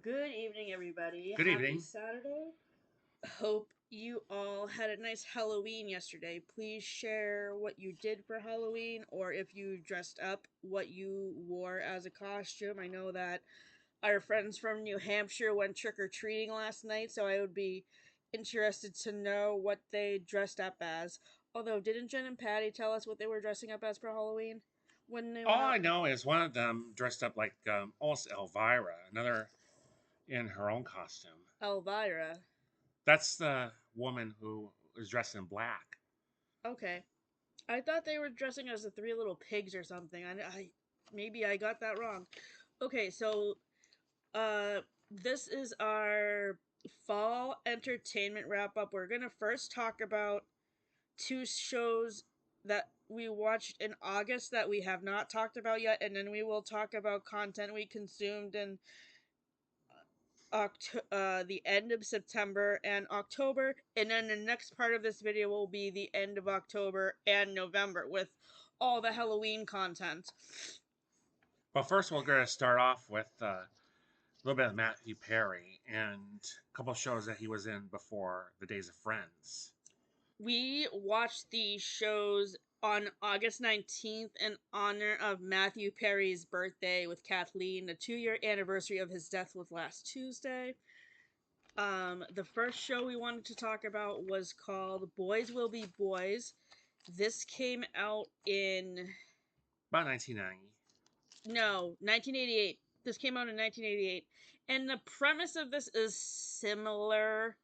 Good evening, everybody. Good Happy evening. Saturday. Hope you all had a nice Halloween yesterday. Please share what you did for Halloween, or if you dressed up, what you wore as a costume. I know that our friends from New Hampshire went trick or treating last night, so I would be interested to know what they dressed up as. Although, didn't Jen and Patty tell us what they were dressing up as for Halloween when they went All out? I know is one of them dressed up like almost Elvira, another in her own costume. Elvira. That's the woman who is dressed in black. Okay. I thought they were dressing as the Three Little Pigs or something. I maybe I got that wrong. Okay, so uh, this is our fall entertainment wrap up. We're gonna first talk about two shows that we watched in August that we have not talked about yet, and then we will talk about content we consumed in the end of September and October, and then the next part of this video will be the end of October and November with all the Halloween content. But first, we're going to start off with a little bit of Matthew Perry and a couple shows that he was in before the Days of Friends. We watched these shows on August 19th in honor of Matthew Perry's birthday with Kathleen. The 2-year anniversary of his death was last Tuesday. The first show we wanted to talk about was called Boys Will Be Boys. This came out in About 1990. No, 1988. This came out in 1988. And the premise of this is similar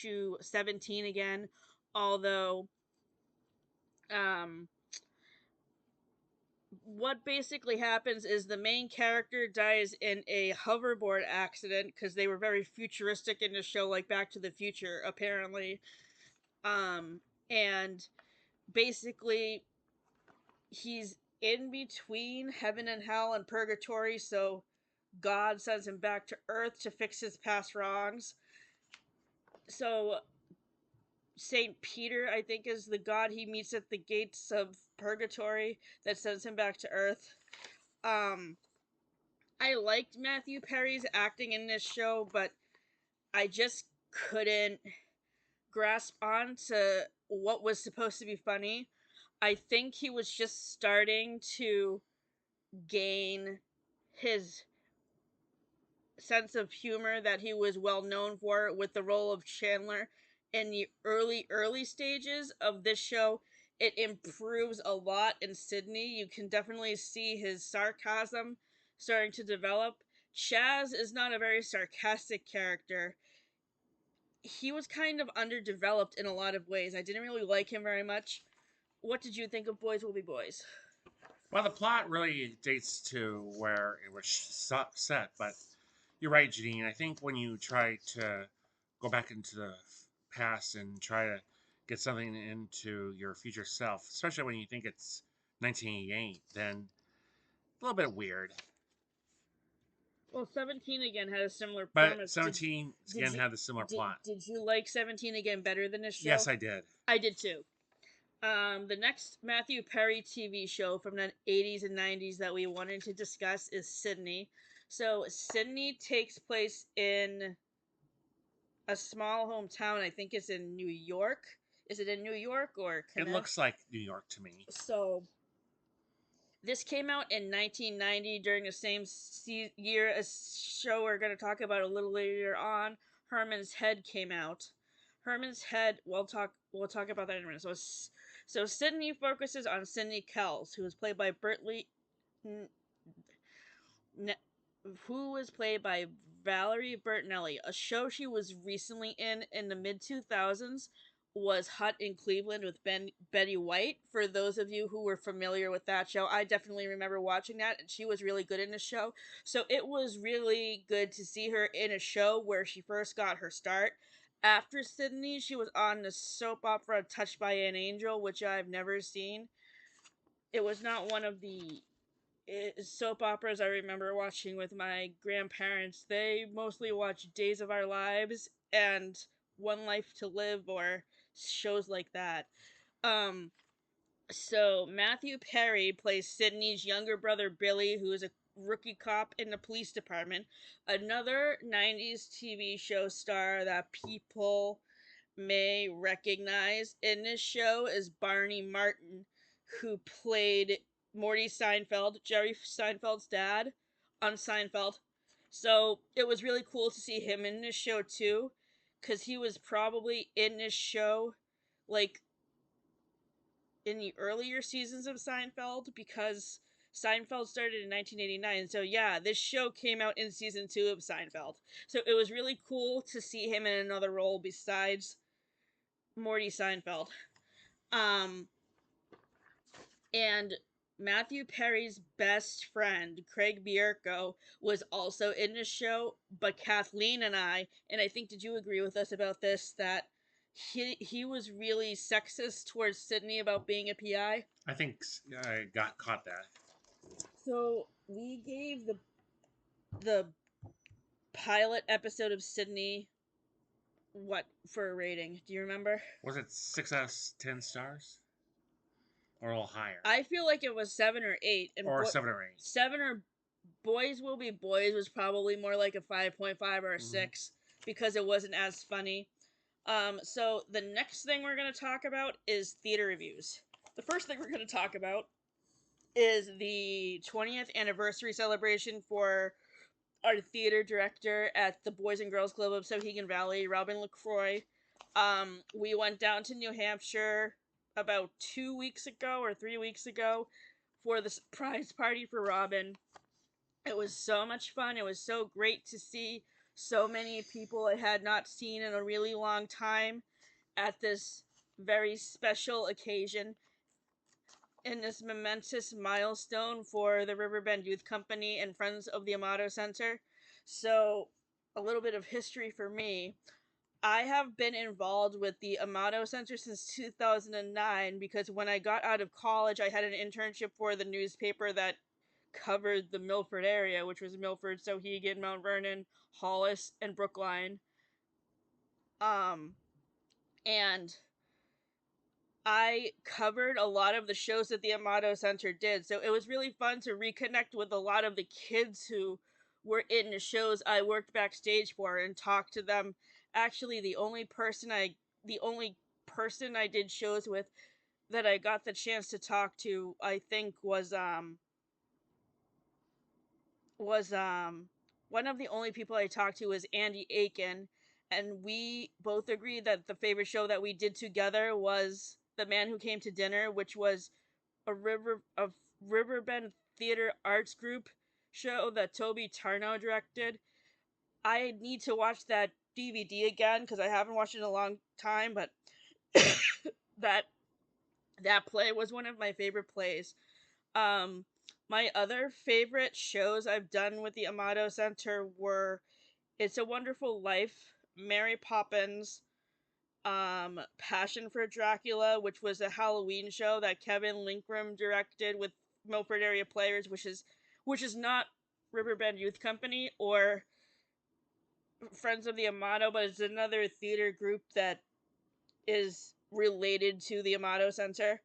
to 17 again, although um what basically happens is the main character dies in a hoverboard accident because they were very futuristic in the show, like Back to the Future apparently. And basically he's in between heaven and hell and purgatory, so God sends him back to Earth to fix his past wrongs. So Saint Peter, I think, is the god he meets at the gates of purgatory that sends him back to Earth. Um, I liked Matthew Perry's acting in this show, but I just couldn't grasp on to what was supposed to be funny. I think he was just starting to gain his sense of humor that he was well known for with the role of Chandler in the early stages of this show. It improves a lot in Sydney. You can definitely see his sarcasm starting to develop. Chaz is not a very sarcastic character. He was kind of underdeveloped in a lot of ways. I didn't really like him very much. What did you think of Boys Will Be Boys? Well, the plot really dates to where it was set, but you're right, Janine. I think when you try to go back into the past and try to get something into your future self, especially when you think it's 1988, then a little bit weird. Well, 17 again had a similar But premise. Did 17 did again you had a similar plot. did you like 17 again better than this Yes, show? I did. I did too. The next Matthew Perry TV show from the 80s and 90s that we wanted to discuss is Sydney. So Sydney takes place in a small hometown. I think it's in New York. Is it in New York or It Connecticut? looks like New York to me. So this came out in 1990 during the same year as show we're going to talk about a little later on. Herman's Head came out. Herman's Head. We'll talk about that in a minute. So Sydney focuses on Sydney Kells, who was played by who was played by Valerie Bertinelli. A show she was recently in the mid 2000s was Hut in Cleveland with Betty White. For those of you who were familiar with that show, I definitely remember watching that, and she was really good in the show. So it was really good to see her in a show where she first got her start. After Sydney, she was on the soap opera Touched by an Angel, which I've never seen. It was not one of the soap operas I remember watching with my grandparents. They mostly watch Days of Our Lives and One Life to Live or shows like that. Um, so Matthew Perry plays Sydney's younger brother Billy, who is a rookie cop in the police department. Another 90s TV show star that people may recognize in this show is Barney Martin, who played Morty Seinfeld, Jerry Seinfeld's dad, on Seinfeld. So it was really cool to see him in this show too, because he was probably in this show like in the earlier seasons of Seinfeld, because Seinfeld started in 1989. So yeah, this show came out in season 2 of Seinfeld. So it was really cool to see him in another role besides Morty Seinfeld. Um, and Matthew Perry's best friend, Craig Bierko, was also in the show, but Kathleen and I think, did you agree with us about this, that he was really sexist towards Sydney about being a PI? I think I got caught that. So we gave the pilot episode of Sydney what for a rating? Do you remember? Was it 6 out of 10 stars? Or a little higher? I feel like it was 7 or 8, and Or 7 or 8. 7 or Boys Will Be Boys was probably more like a 5.5 or a 6 because it wasn't as funny. So the next thing we're going to talk about is theater reviews. The first thing we're going to talk about is the 20th anniversary celebration for our theater director at the Boys and Girls Club of Sohegan Valley, Robin LaCroix. We went down to New Hampshire about 2 weeks ago or 3 weeks ago for the surprise party for Robin. It was so much fun. It was so great to see so many people I had not seen in a really long time at this very special occasion, in this momentous milestone for the Riverbend Youth Company and Friends of the Amato Center. So, a little bit of history for me. I have been involved with the Amato Center since 2009 because when I got out of college, I had an internship for the newspaper that covered the Milford area, which was Milford, Sohegan, Mount Vernon, Hollis, and Brookline. Um, and I covered a lot of the shows that the Amato Center did. So it was really fun to reconnect with a lot of the kids who were in the shows I worked backstage for and talk to them. Actually, the only person I did shows with that I got the chance to talk to, I think was one of the only people I talked to was Andy Aiken, and we both agreed that the favorite show that we did together was The Man Who Came to Dinner, which was a Riverbend Theater Arts Group show that Toby Tarnow directed. I need to watch that DVD again because I haven't watched it in a long time, but that that play was one of my favorite plays. Um, my other favorite shows I've done with the Amato Center were It's a Wonderful Life, Mary Poppins, Passion for Dracula, which was a Halloween show that Kevin Linkram directed with Milford area players, which is not Riverbend Youth Company or Friends of the Amato, but it's another theater group that is related to the Amato Center.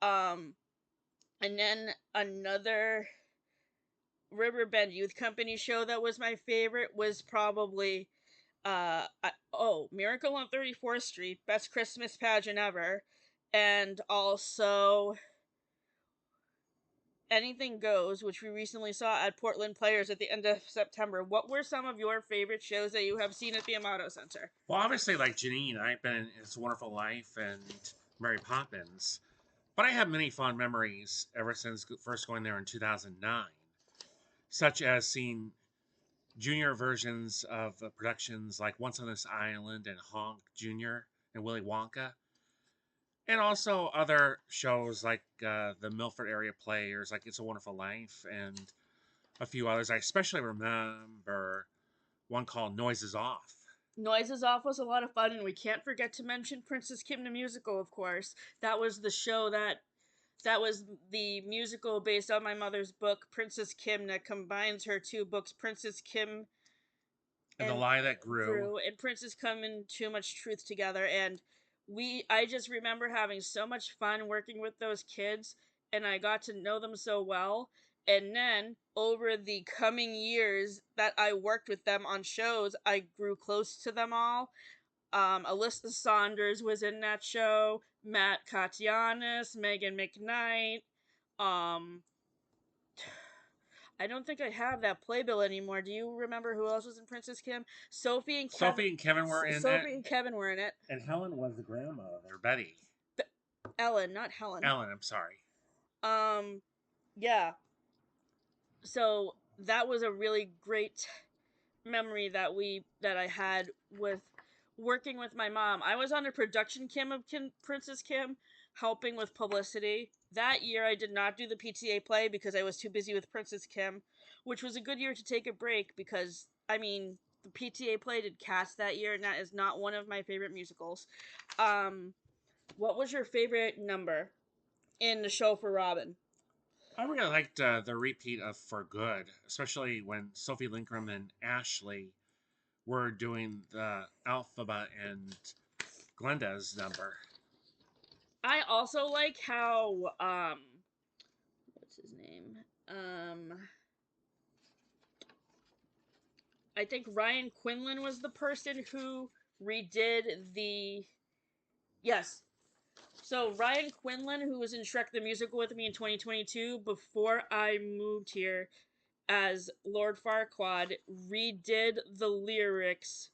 Um, and then another Riverbend Youth Company show that was my favorite was probably Miracle on 34th Street, best Christmas pageant ever, and also Anything Goes, which we recently saw at Portland Players at the end of September. What were some of your favorite shows that you have seen at the Amato Center? Well, obviously, like Janine, I've been in It's a Wonderful Life and Mary Poppins. But I have many fond memories ever since first going there in 2009, such as seeing junior versions of productions like Once on This Island and Honk Jr. and Willy Wonka, and also other shows like the Milford area players, like It's a Wonderful Life, and a few others. I especially remember one called Noises Off. Noises Off was a lot of fun, and we can't forget to mention Princess Kim the Musical, of course. That was the show that was the musical based on my mother's book, Princess Kim, that combines her two books, Princess Kim And The and Lie That Grew. and Princess Come and Too Much Truth together. And I just remember having so much fun working with those kids, and I got to know them so well. And then over the coming years that I worked with them on shows, I grew close to them all. Alyssa Saunders was in that show, Matt Katianis, Megan McKnight. Um, I don't think I have that playbill anymore. Do you remember who else was in Princess Kim? Sophie and Kevin. Sophie and Kevin were in it, Sophie and Kevin were in it. and Helen was the grandmother, Betty. Ellen, not Helen. Ellen, I'm sorry. Um, yeah. So that was a really great memory that I had with working with my mom. I was on a production Kim of Princess Kim, helping with publicity. That year I did not do the PTA play because I was too busy with Princess Kim, which was a good year to take a break because I mean the PTA play did cast that year and that is not one of my favorite musicals. Um what was your favorite number in the show for Robin? I really liked the repeat of For Good, especially when Sophie Linkram and Ashley were doing the Alphabet and Glenda's number. I also like how what's his name? Um I think Ryan Quinlan was the person who redid the. Yes. So Ryan Quinlan, who was in Shrek the Musical with me in 2022, before I moved here as Lord Farquaad, redid the lyrics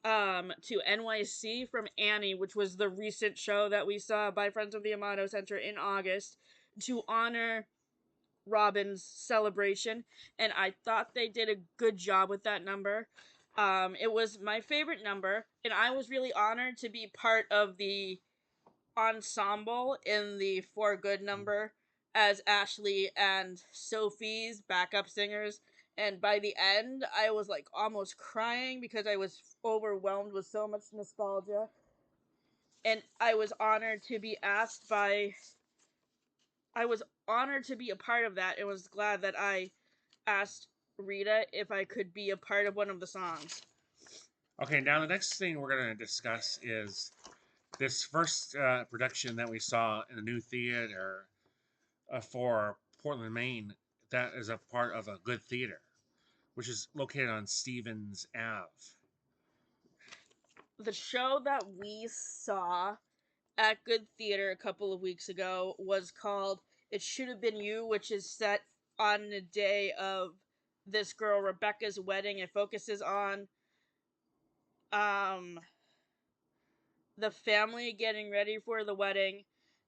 to NYC from Annie, which was the recent show that we saw by Friends of the Amato Center in August, to honor Robin's celebration, and I thought they did a good job with that number. It was my favorite number, and I was really honored to be part of the ensemble in the For Good number as Ashley and Sophie's backup singers. And by the end, I was like almost crying because I was overwhelmed with so much nostalgia. And I was honored to be a part of that and was glad that I asked Rita if I could be a part of one of the songs. Okay, now the next thing we're going to discuss is this first production that we saw in the new theater for Portland, Maine, that is a part of a good theater, which is located on Stevens Ave. The show that we saw at Good Theater a couple of weeks ago was called It Should Have Been You, which is set on the day of this girl Rebecca's wedding. It focuses on um the family getting ready for the wedding,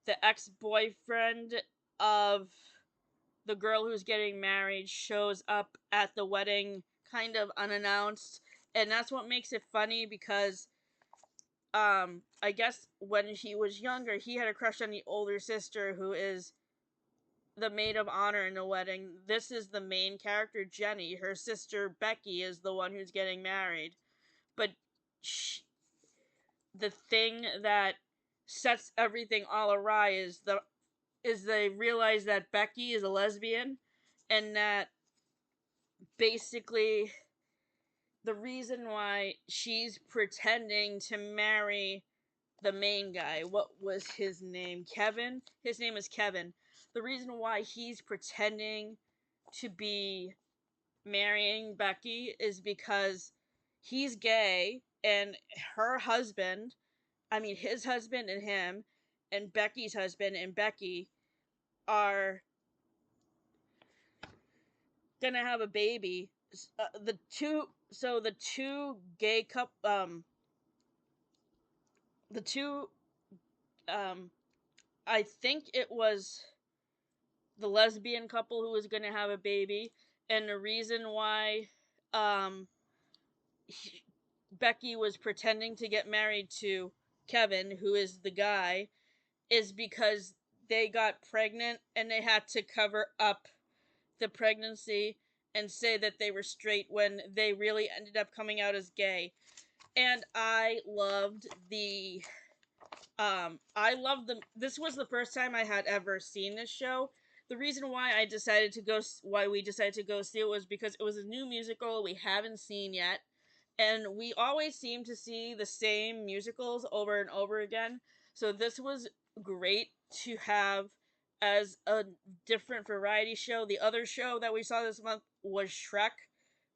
the ex-boyfriend of the girl who's getting married shows up at the wedding kind of unannounced, and that's what makes it funny because I guess when he was younger he had a crush on the older sister who is the maid of honor in the wedding. This is the main character, Jenny. Her sister Becky is the one who's getting married, but the thing that sets everything all awry is they realize that Becky is a lesbian, and that basically the reason why she's pretending to marry the main guy, what was his name? Kevin? His name is Kevin. The reason why he's pretending to be marrying Becky is because he's gay and her husband, I mean his husband and him, and Becky's husband and Becky are gonna have a baby. The two gay the two um I think it was the lesbian couple who was gonna have a baby, and the reason why um Becky was pretending to get married to Kevin, who is the guy, is because they got pregnant and they had to cover up the pregnancy and say that they were straight when they really ended up coming out as gay. And I loved the this was the first time I had ever seen this show. The reason why why we decided to go see it was because it was a new musical we haven't seen yet, and we always seem to see the same musicals over and over again. So this was great to have as a different variety show. The other show that we saw this month was Shrek,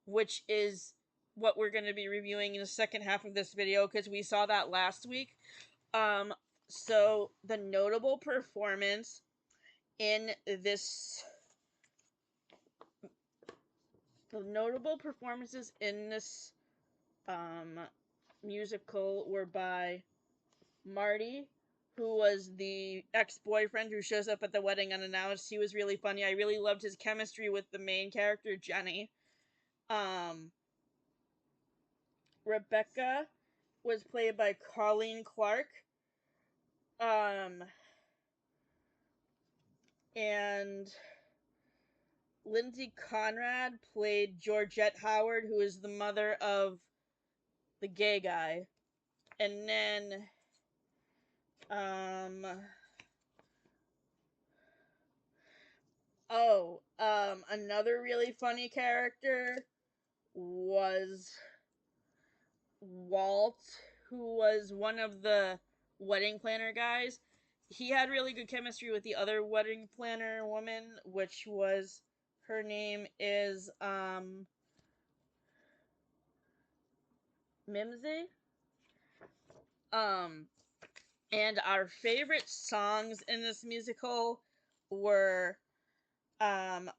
which is what we're going to be reviewing in the second half of this video because we saw that last week. Um, so the notable performance in this, the notable performances in this um, musical were by Marty, who was the ex-boyfriend who shows up at the wedding unannounced. He was really funny. I really loved his chemistry with the main character, Jenny. Um, Rebecca was played by Colleen Clark. Um, and Lindsay Conrad played Georgette Howard, who is the mother of the gay guy. And then, another really funny character was Walt, who was one of the wedding planner guys. He had really good chemistry with the other wedding planner woman, which was, her name is Mimsy. Um and our favorite songs in this musical were um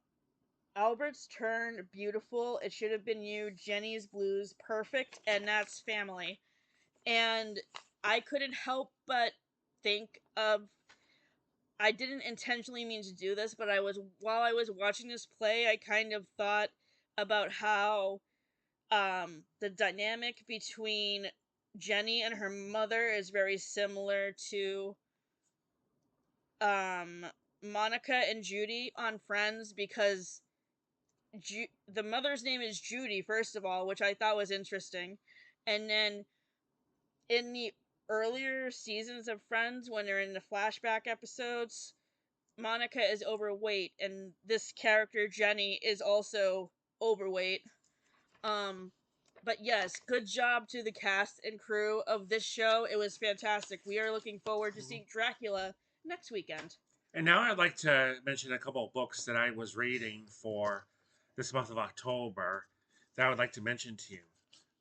Albert's Turn, Beautiful, It Should Have Been You, Jenny's Blues, Perfect, and That's Family. And I couldn't help but think of, I didn't intentionally mean to do this, but while I was watching this play, I kind of thought about how the dynamic between Jenny and her mother is very similar to um Monica and Judy on Friends, because the mother's name is Judy, first of all, which I thought was interesting. And then in the earlier seasons of Friends, when they're in the flashback episodes, Monica is overweight, and this character Jenny is also overweight. Um, but yes, good job to the cast and crew of this show. It was fantastic. We are looking forward to Mhm. seeing Dracula next weekend. And now I'd like to mention a couple of books that I was reading for this month of October that I would like to mention to you.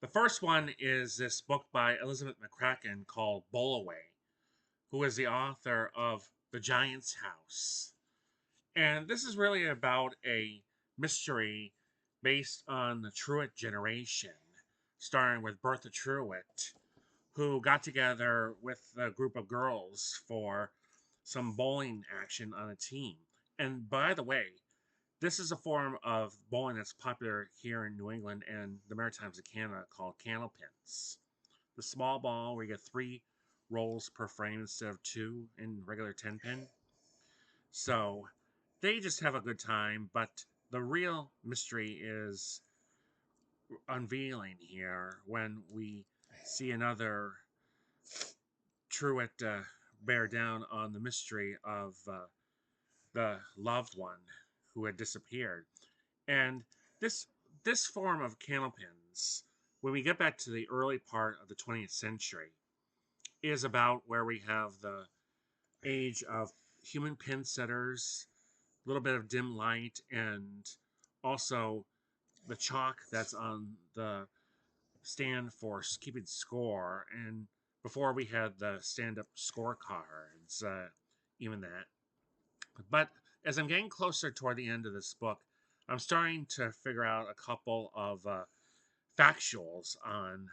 The first one is this book by Elizabeth McCracken called Bullaway, who is the author of The Giant's House. And this is really about a mystery based on the Truett generation, starring with Bertha Truett, who got together with a group of girls for some bowling action on a team. And by the way, this is a form of bowling that's popular here in New England and the Maritimes of Canada called candlepins. The small ball where you get 3 rolls per frame instead of 2 in regular 10 pin. So they just have a good time, but the real mystery is unveiling here when we see another Truett bear down on the mystery of the loved one who had disappeared. And this this form of candlepins, when we get back to the early part of the 20th century, is about where we have the age of human pin setters, a little bit of dim light, and also the chalk that's on the stand for keeping score. And before we had the stand-up scorecards, even that. But as I'm getting closer toward the end of this book, I'm starting to figure out a couple of factuals on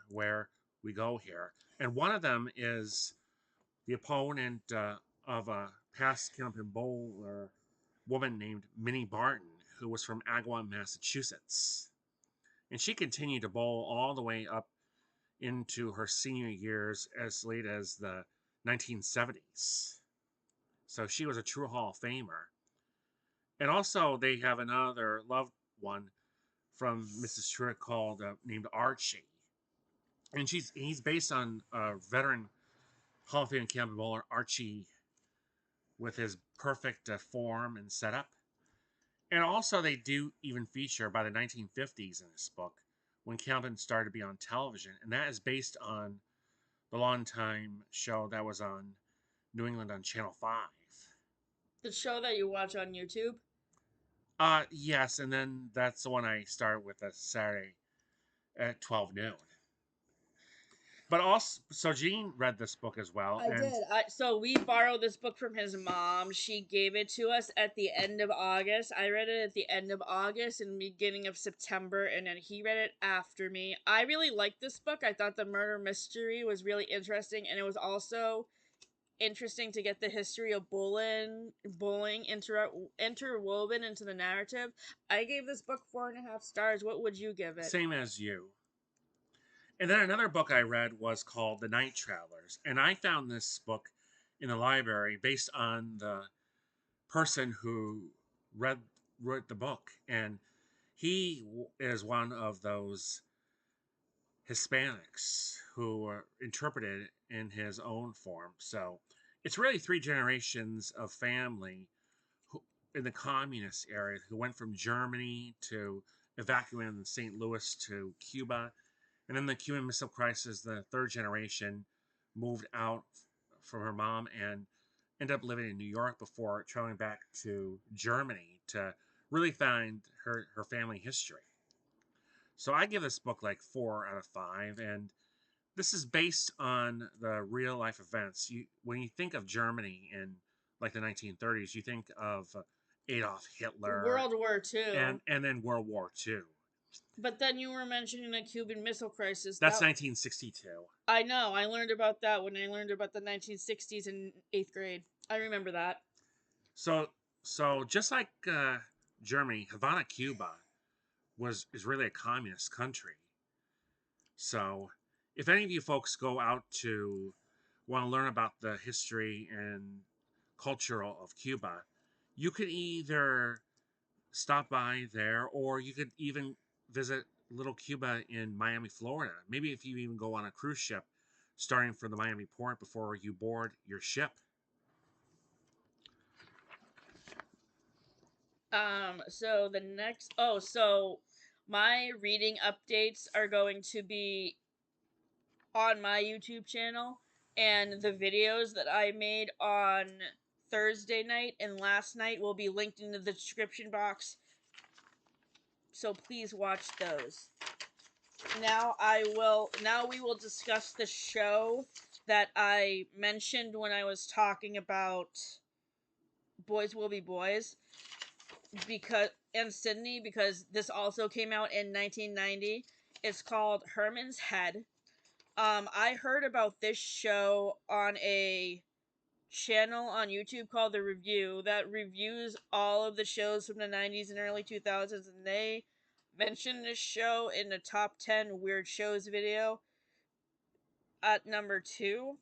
where we go here. And one of them is the opponent of a past Candlepin bowler woman named Minnie Barton, who was from Agawam, Massachusetts. And she continued to bowl all the way up into her senior years as late as the 1970s. So she was a true Hall of Famer. And also, they have another loved one from Mrs. Truett called named Archie, and he's based on veteran Hall of Fame Candlepin bowler Archie with his perfect form and setup. And also, they do even feature by the 1950s in this book when Candlepin started to be on television, and that is based on the longtime show that was on New England on Channel 5. The show that you watch on YouTube. Yes, and then that's the one I start with a Saturday at 12 noon. But also, so Gene read this book as well, I and did. So we borrowed this book from his mom. She gave it to us at the end of August. I read it at the end of August and beginning of September, and then he read it after me. I really liked this book. I thought the murder mystery was really interesting, and it was also interesting to get the history of bullying interwoven into the narrative. I gave this book 4.5 stars. What would you give it? same as you. And then another book I read was called The Night Travelers, and I found this book in the library based on the person who read wrote the book, and he is one of those Hispanics who are interpreted in his own form. So it's really three generations of family who, in the communist area who went from Germany to evacuating St. Louis to Cuba. And then the Cuban Missile Crisis, the third generation moved out from her mom and ended up living in New York before traveling back to Germany to really find her family history. So I give this book like 4 out of 5, and this is based on the real life events. When you think of Germany in like the 1930s, you think of Adolf Hitler World War II. and then World War II. But then you were mentioning the Cuban Missile Crisis. That's 1962. I know. I learned about that when I learned about the 1960s in 8th grade. I remember that. So just like Germany, Havana, Cuba is really a communist country. So if any of you folks go out to want to learn about the history and culture of Cuba, you could either stop by there or you could even visit Little Cuba in Miami, Florida. Maybe if you even go on a cruise ship starting from the Miami port before you board your ship. So the next. Oh, so my reading updates are going to be on my YouTube channel, and the videos that I made on Thursday night and last night will be linked in the description box. So please watch those. Now we will discuss the show that I mentioned when I was talking about Boys Will Be Boys, because and Sydney, because this also came out in 1990. It's called Herman's Head. I heard about this show on a channel on YouTube called The Review that reviews all of the shows from the 90s and early 2000s, and they mentioned this show in the top 10 weird shows video at number 2.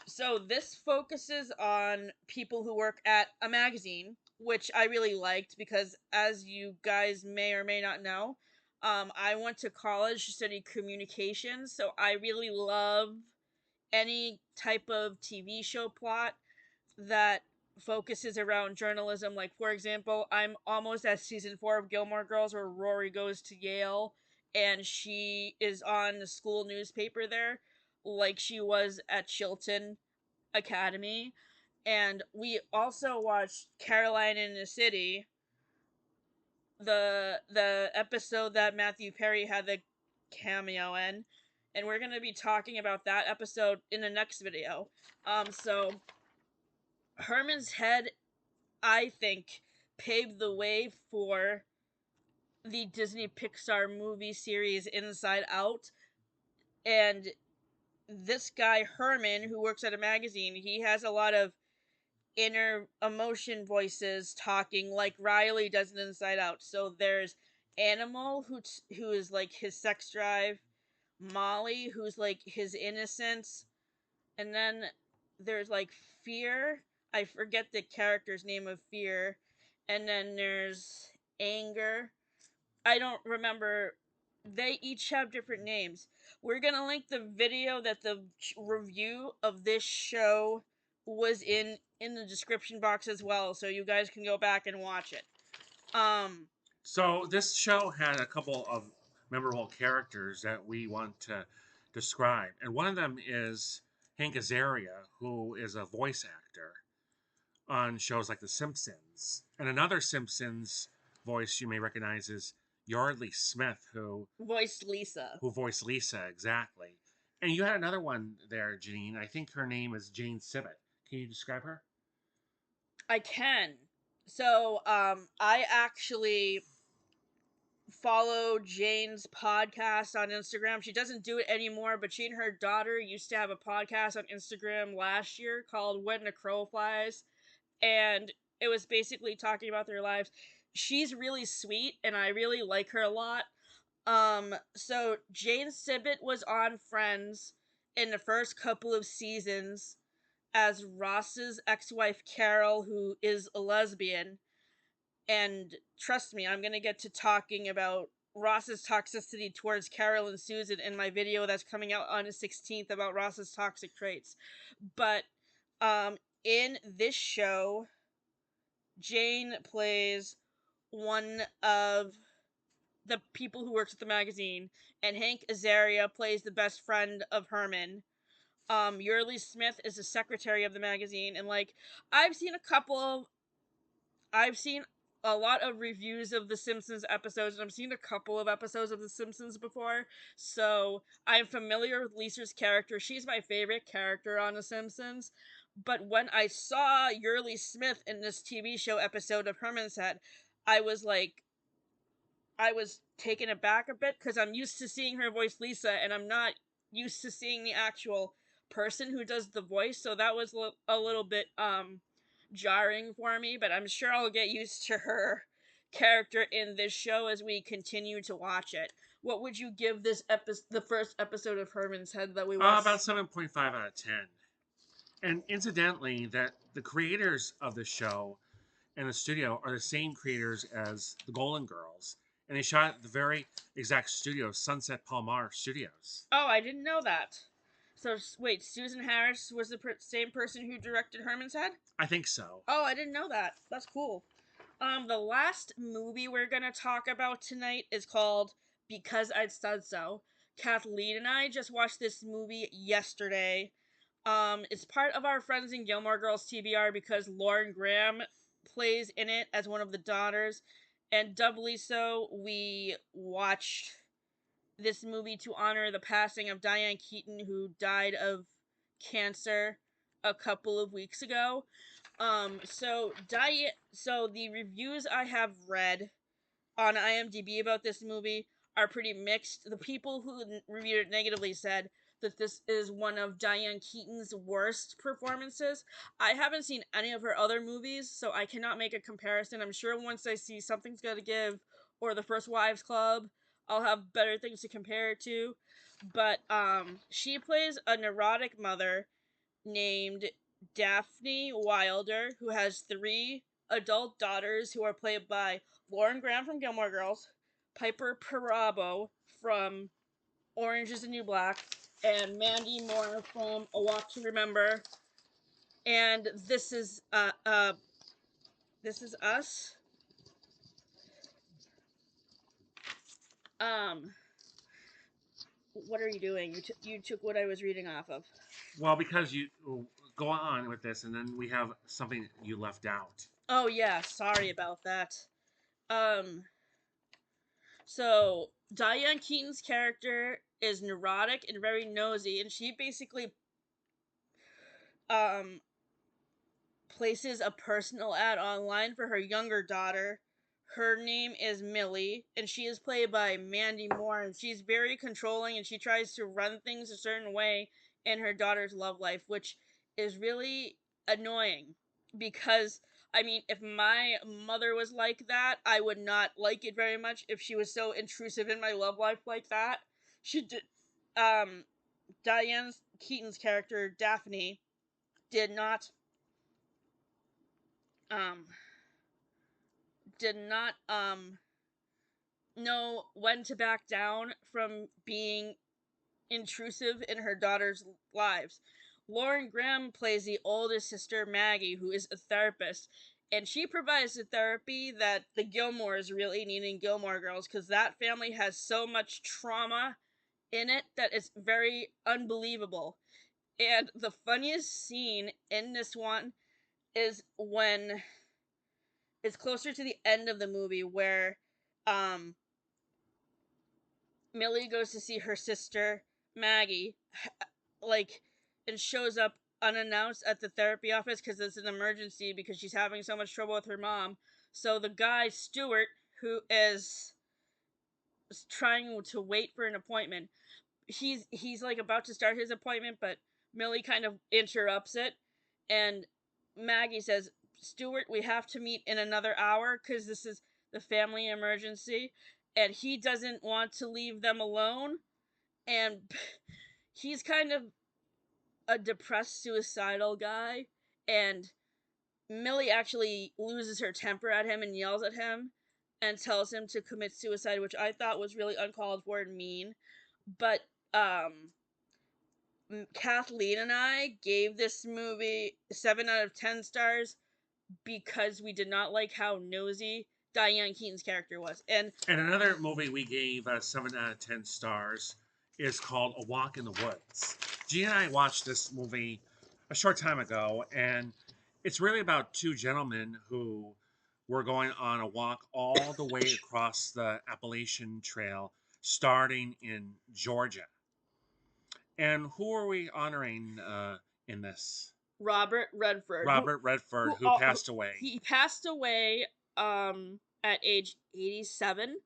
So this focuses on people who work at a magazine, which I really liked because, as you guys may or may not know, I went to college to study communications, so I really love any type of TV show plot that focuses around journalism. Like, for example, I'm almost at season 4 of Gilmore Girls, where Rory goes to Yale and she is on the school newspaper there, like she was at Chilton Academy. And we also watched Caroline in the City, the episode that Matthew Perry had the cameo in, and we're gonna be talking about that episode in the next video. So Herman's Head, I think, paved the way for the Disney Pixar movie series Inside Out. And this guy Herman, who works at a magazine, he has a lot of inner emotion voices talking like Riley does in Inside Out. So there's Animal, who is like his sex drive, Molly, who's like his innocence, and then there's like Fear. I forget the character's name of Fear, and then there's Anger. I don't remember. They each have different names. We're gonna link the video that the review of this show was in the description box as well, so you guys can go back and watch it. Um, So this show had a couple of memorable characters that we want to describe, and one of them is Hank Azaria, who is a voice actor. on shows like The Simpsons. And another Simpsons voice you may recognize is Yardley Smith, Voiced Lisa. who voiced Lisa exactly. And you had another one there, Janine. I think her name is Jane Sibbett. Can you describe her? I can. So, I actually follow Jane's podcast on Instagram. She doesn't do it anymore, but she and her daughter used to have a podcast on Instagram last year called When the Crow Flies. And it was basically talking about their lives. She's really sweet, and I really like her a lot. So Jane Sibbett was on Friends in the first couple of seasons as Ross's ex-wife Carol, who is a lesbian. And trust me, I'm gonna get to talking about Ross's toxicity towards Carol and Susan in my video that's coming out on the 16th about Ross's toxic traits. But in this show, Jane plays one of the people who works at the magazine, and Hank Azaria plays the best friend of Herman. Yurley Smith is the secretary of the magazine, and like I've seen a couple of I've seen a lot of reviews of the Simpsons episodes, and I've seen a couple of episodes of the Simpsons before, so I'm familiar with Lisa's character. She's my favorite character on the Simpsons. But when I saw Yurley Smith in this TV show episode of Herman's Head, I was like, I was taken aback a bit because I'm used to seeing her voice Lisa, and I'm not used to seeing the actual person who does the voice. So that was a little bit jarring for me. But I'm sure I'll get used to her character in this show as we continue to watch it. What would you give this the first episode of Herman's Head that we About watched? 7.5 out of 10. And incidentally, that the creators of the show and the studio are the same creators as the Golden Girls, and they shot at the very exact studio, Sunset Palmar Studios. Oh, I didn't know that. So wait, Susan Harris was the same person who directed Herman's Head? I think so. Oh, I didn't know that. That's cool. The last movie we're gonna talk about tonight is called Because I Said So. Kathleen and I just watched this movie yesterday. It's part of our Friends in Gilmore Girls TBR because Lauren Graham plays in it as one of the daughters, and doubly so, we watched this movie to honor the passing of Diane Keaton, who died of cancer a couple of weeks ago. So the reviews I have read on IMDb about this movie are pretty mixed. The people who reviewed it negatively said that this is one of Diane Keaton's worst performances. I haven't seen any of her other movies, so I cannot make a comparison. I'm sure once I see Something's Gotta Give or The First Wives Club, I'll have better things to compare it to. But she plays a neurotic mother named Daphne Wilder, who has three adult daughters who are played by Lauren Graham from Gilmore Girls, Piper Perabo from Orange is the New Black, and Mandy Moore from A Walk to Remember. And this is us. Um, what are you doing? You took what I was reading off of. Well, because you go on with this, and then we have something you left out. Oh yeah, sorry about that. Um, so Diane Keaton's character is neurotic and very nosy, and she basically um places a personal ad online for her younger daughter. Her name is Millie, and she is played by Mandy Moore, and she's very controlling, and she tries to run things a certain way in her daughter's love life, which is really annoying because I mean, if my mother was like that, I would not like it very much if she was so intrusive in my love life like that. She did um Diane Keaton's character Daphne did not um did not know when to back down from being intrusive in her daughter's lives. Lauren Graham plays the oldest sister, Maggie, who is a therapist, and she provides the therapy that the Gilmores really need in Gilmore Girls because that family has so much trauma in it that it's very unbelievable. And the funniest scene in this one is when it's closer to the end of the movie where um Millie goes to see her sister Maggie, like, and shows up unannounced at the therapy office because it's an emergency because she's having so much trouble with her mom. So the guy Stuart, who is trying to wait for an appointment, he's like about to start his appointment, but Millie kind of interrupts it, and Maggie says, "Stuart, we have to meet in another hour because this is the family emergency," and he doesn't want to leave them alone, and he's kind of a depressed, suicidal guy, and Millie actually loses her temper at him and yells at him and tells him to commit suicide, which I thought was really uncalled for and mean. But Kathleen and I gave this movie 7 out of 10 stars because we did not like how nosy Diane Keaton's character was. And another movie we gave 7 out of 10 stars is called A Walk in the Woods. Gene and I watched this movie a short time ago, and it's really about two gentlemen who were going on a walk all the way across the Appalachian Trail, starting in Georgia. And who are we honoring in this? Robert Redford, Robert Redford, who passed away. he passed away at age 87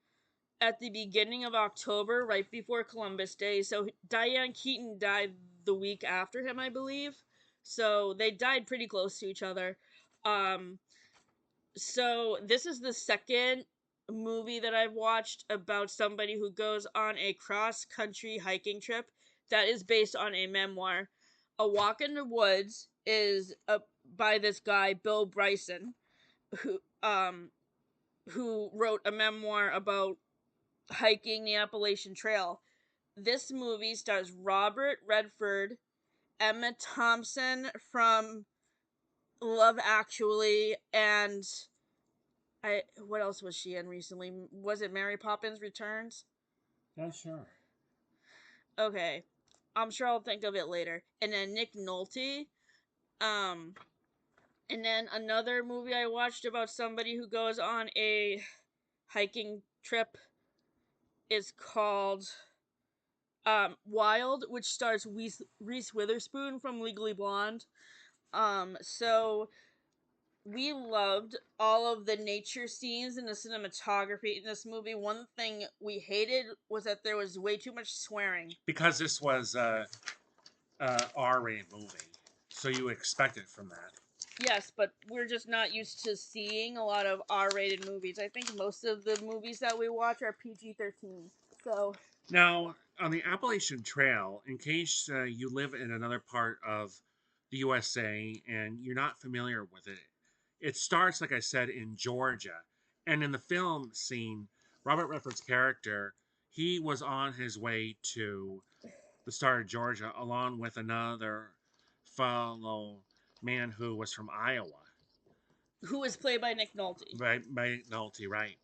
at the beginning of October, right before Columbus Day. So Diane Keaton died the week after him, I believe. So they died pretty close to each other. Um, so this is the second movie that I've watched about somebody who goes on a cross country hiking trip that is based on a memoir. A Walk in the Woods is by this guy Bill Bryson, who who wrote a memoir about hiking the Appalachian Trail. This movie stars Robert Redford, Emma Thompson from Love Actually, and what else was she in recently? Was it Mary Poppins Returns? Yeah, sure. Okay. I'm sure I'll think of it later. And then Nick Nolte. Um and then another movie I watched about somebody who goes on a hiking trip is called Wild, which stars Reese Witherspoon from Legally Blonde. So we loved all of the nature scenes and the cinematography in this movie. One thing we hated was that there was way too much swearing. Because this was a R-rated movie, so you expect it from that. Yes, but we're just not used to seeing a lot of R-rated movies. I think most of the movies that we watch are PG-13. So Now, on the Appalachian Trail, in case you live in another part of the USA and you're not familiar with it, it starts, like I said, in Georgia. And in the film scene, Robert Redford's character, he was on his way to the start of Georgia along with another fellow man who was from Iowa. who is played by Nick Nolte? Right, by Nolte, right.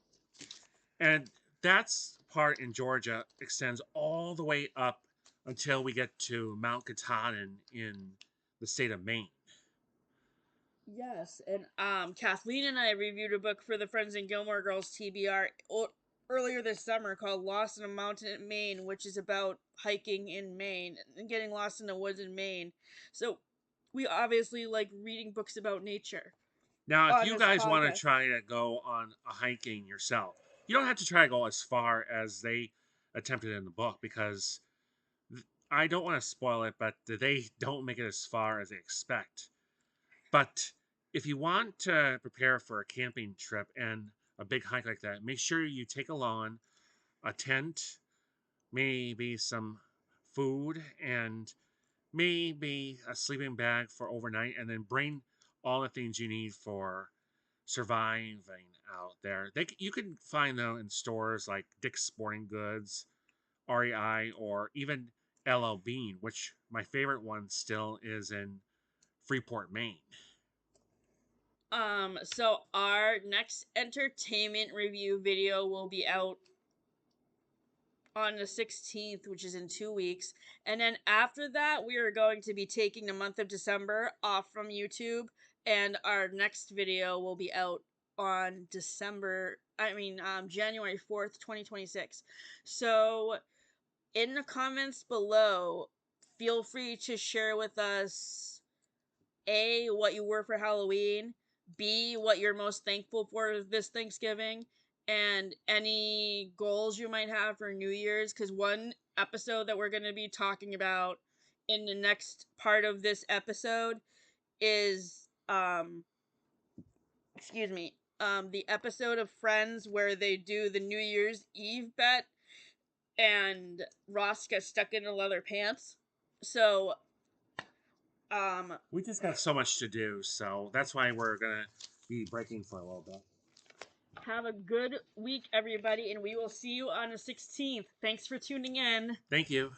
And that's part in Georgia extends all the way up until we get to Mount Katahdin in the state of Maine. Yes, and Kathleen and I reviewed a book for the Friends and Gilmore Girls TBR earlier this summer called Lost in a Mountain in Maine, which is about hiking in Maine and getting lost in the woods in Maine. So we obviously like reading books about nature Now, if on you this guys want to podcast. try to go on a hiking yourself, you don't have to try to go as far as they attempted in the book because I don't want to spoil it, but they don't make it as far as they expect. But if you want to prepare for a camping trip and a big hike like that, make sure you take along a tent, maybe some food, and maybe a sleeping bag for overnight, and then bring all the things you need for surviving out there. You can find them in stores like Dick's Sporting Goods, REI, or even LL Bean, which my favorite one still is in Freeport, Maine. So our next entertainment review video will be out on the 16th, which is in 2 weeks. And then after that, we are going to be taking the month of December off from YouTube and our next video will be out on January 4th, 2026. So in the comments below, feel free to share with us A, what you were for Halloween, B, what you're most thankful for this Thanksgiving, and any goals you might have for New Year's. Because one episode that we're going to be talking about in the next part of this episode is the episode of Friends where they do the New Year's Eve bet and Ross gets stuck in the leather pants. So we just got so much to do, so that's why we're gonna be breaking for a little bit. Have a good week, everybody, and we will see you on the 16th. Thanks for tuning in. Thank you.